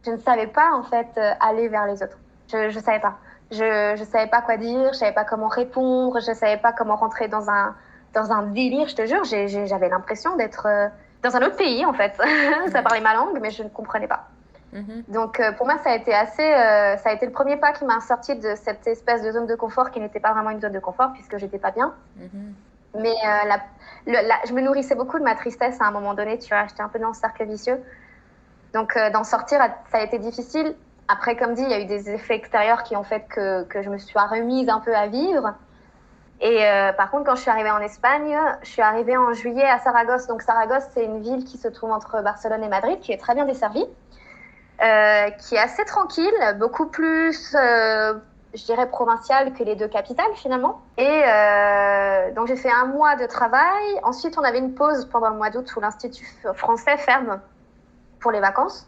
Je ne savais pas, en fait, aller vers les autres. Je savais pas. Je savais pas quoi dire, je savais pas comment répondre, je savais pas comment rentrer dans un délire, je te jure. J'avais l'impression d'être dans un autre pays, en fait. Ça parlait ma langue, mais je ne comprenais pas. Mhm. Donc, pour moi, ça a été le premier pas qui m'a sorti de cette espèce de zone de confort qui n'était pas vraiment une zone de confort puisque j'étais pas bien. Mhm. Mais je me nourrissais beaucoup de ma tristesse à un moment donné, tu vois. J'étais un peu dans ce cercle vicieux. Donc, d'en sortir, ça a été difficile. Après, comme dit, il y a eu des effets extérieurs qui ont fait que je me suis remise un peu à vivre. Et par contre, quand je suis arrivée en Espagne, je suis arrivée en juillet à Saragosse. Donc, Saragosse, c'est une ville qui se trouve entre Barcelone et Madrid, qui est très bien desservie, qui est assez tranquille, beaucoup plus, je dirais, provinciale que les deux capitales, finalement. Et donc, j'ai fait un mois de travail. Ensuite, on avait une pause pendant le mois d'août où l'Institut français ferme pour les vacances.